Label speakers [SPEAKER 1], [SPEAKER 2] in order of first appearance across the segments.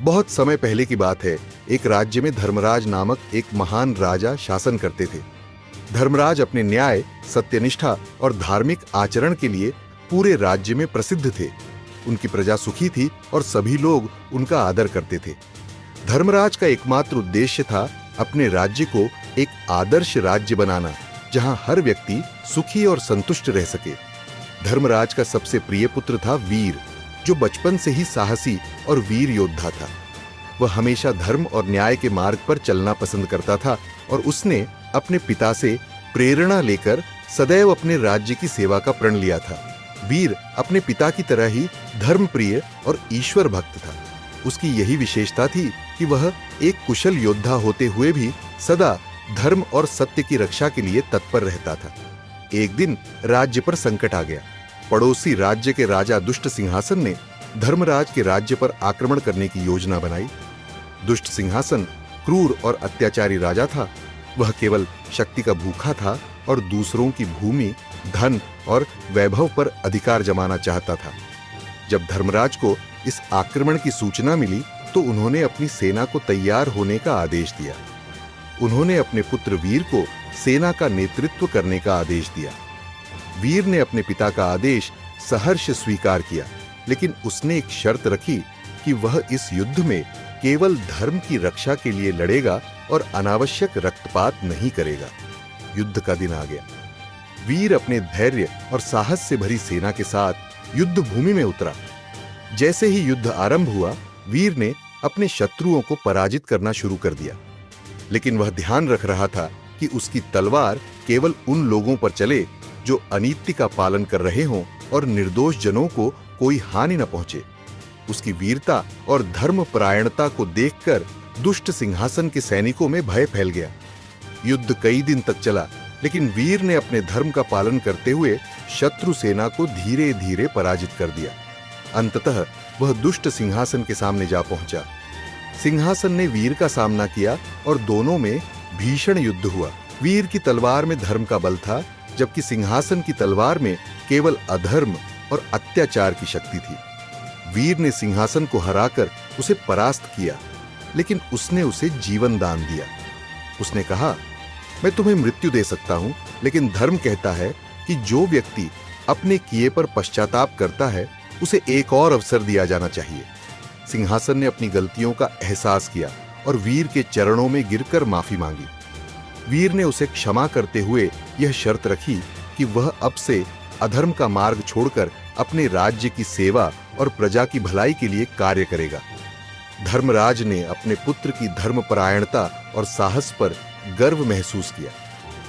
[SPEAKER 1] बहुत समय पहले की बात है। एक राज्य में धर्मराज नामक एक महान राजा शासन करते थे। धर्मराज अपने न्याय, सत्यनिष्ठा और धार्मिक आचरण के लिए पूरे राज्य में प्रसिद्ध थे। उनकी प्रजा सुखी थी और सभी लोग उनका आदर करते थे। धर्मराज का एकमात्र उद्देश्य था अपने राज्य को एक आदर्श राज्य बनाना, जहां हर व्यक्ति सुखी और संतुष्ट रह सके। धर्मराज का सबसे प्रिय पुत्र था वीर, जो बचपन से ही साहसी और वीर योद्धा था। वह हमेशा धर्म और न्याय के मार्ग पर चलना पसंद करता था और उसने अपने पिता से प्रेरणा लेकर सदैव अपने राज्य की सेवा का प्रण लिया था। वीर अपने पिता की तरह ही धर्मप्रिय और ईश्वर भक्त था। उसकी यही विशेषता थी कि वह एक कुशल योद्धा होते हुए भी सदा धर्म और सत्य की रक्षा के लिए तत्पर रहता था। एक दिन राज्य पर संकट आ गया। पड़ोसी राज्य के राजा दुष्ट सिंहासन ने धर्मराज के राज्य पर आक्रमण करने की योजना बनाई। दुष्ट सिंहासन क्रूर और अत्याचारी राजा था। वह केवल शक्ति का भूखा था और दूसरों की भूमि, धन और वैभव पर अधिकार जमाना चाहता था। जब धर्मराज को इस आक्रमण की सूचना मिली तो उन्होंने अपनी सेना को तैयार होने का आदेश दिया। उन्होंने अपने पुत्र वीर को सेना का नेतृत्व करने का आदेश दिया। वीर ने अपने पिता का आदेश सहर्ष स्वीकार किया, लेकिन उसने एक शर्त रखी कि वह इस युद्ध में केवल धर्म की रक्षा के लिए लड़ेगा और अनावश्यक रक्तपात नहीं करेगा। युद्ध का दिन आ गया। वीर अपने धैर्य और साहस से भरी सेना के साथ युद्ध भूमि में उतरा। जैसे ही युद्ध आरंभ हुआ, वीर ने अपने शत्रुओं को पराजित करना शुरू कर दिया। लेकिन वह ध्यान रख रहा था कि उसकी तलवार केवल उन लोगों पर चले जो अनीति का पालन कर रहे हों और निर्दोष जनों को कोई हानि न पहुंचे। उसकी वीरता और धर्मपरायणता को देखकर दुष्ट सिंहासन के सैनिकों में भय फैल गया। युद्ध कई दिन तक चला, लेकिन वीर ने अपने धर्म का पालन करते हुए शत्रु सेना को धीरे धीरे पराजित कर दिया। अंततः वह दुष्ट सिंहासन के सामने जा पहुंचा। सिंहासन ने वीर का सामना किया और दोनों में भीषण युद्ध हुआ। वीर की तलवार में धर्म का बल था, जबकि सिंहासन की तलवार में केवल अधर्म और अत्याचार की शक्ति थी। वीर ने सिंहासन को हराकर उसे परास्त किया, लेकिन उसने उसे जीवन दान दिया। उसने कहा, मैं तुम्हें मृत्यु दे सकता हूं, लेकिन धर्म कहता है कि जो व्यक्ति अपने किए पर पश्चाताप करता है उसे एक और अवसर दिया जाना चाहिए। सिंहासन ने अपनी गलतियों का एहसास किया और वीर के चरणों में गिरकर माफी मांगी। वीर ने उसे क्षमा करते हुए यह शर्त रखी कि वह अब से अधर्म का मार्ग छोड़कर अपने राज्य की सेवा और प्रजा की भलाई के लिए कार्य करेगा। धर्मराज ने अपने पुत्र की धर्मपरायणता और साहस पर गर्व महसूस किया।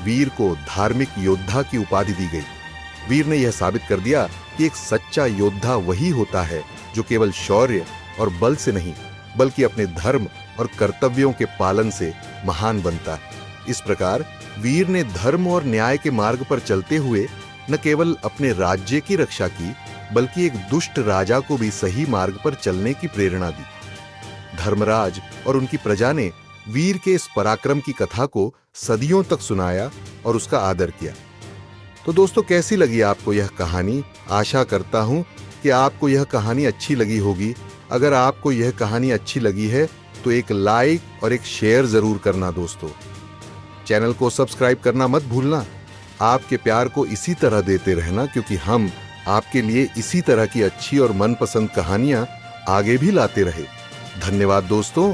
[SPEAKER 1] वीर को धार्मिक योद्धा की उपाधि दी गई। वीर ने यह साबित कर दिया कि एक सच्चा योद्धा वही होता है जो केवल शौर्य और बल से नहीं, बल्कि अपने धर्म और कर्तव्यों के पालन से महान बनता है। इस प्रकार वीर ने धर्म और न्याय के मार्ग पर चलते हुए न केवल अपने राज्य की रक्षा की, बल्कि एक दुष्ट राजा को भी सही मार्ग पर चलने की प्रेरणा दी। धर्मराज और उनकी प्रजा ने वीर के इस पराक्रम की कथा को सदियों तक सुनाया और उसका आदर किया। तो दोस्तों, कैसी लगी आपको यह कहानी? आशा करता हूं कि आपको यह कहानी अच्छी लगी होगी। अगर आपको यह कहानी अच्छी लगी है तो एक लाइक और एक शेयर जरूर करना दोस्तों। चैनल को सब्सक्राइब करना मत भूलना। आपके प्यार को इसी तरह देते रहना, क्योंकि हम आपके लिए इसी तरह की अच्छी और मनपसंद कहानियां आगे भी लाते रहे। धन्यवाद दोस्तों।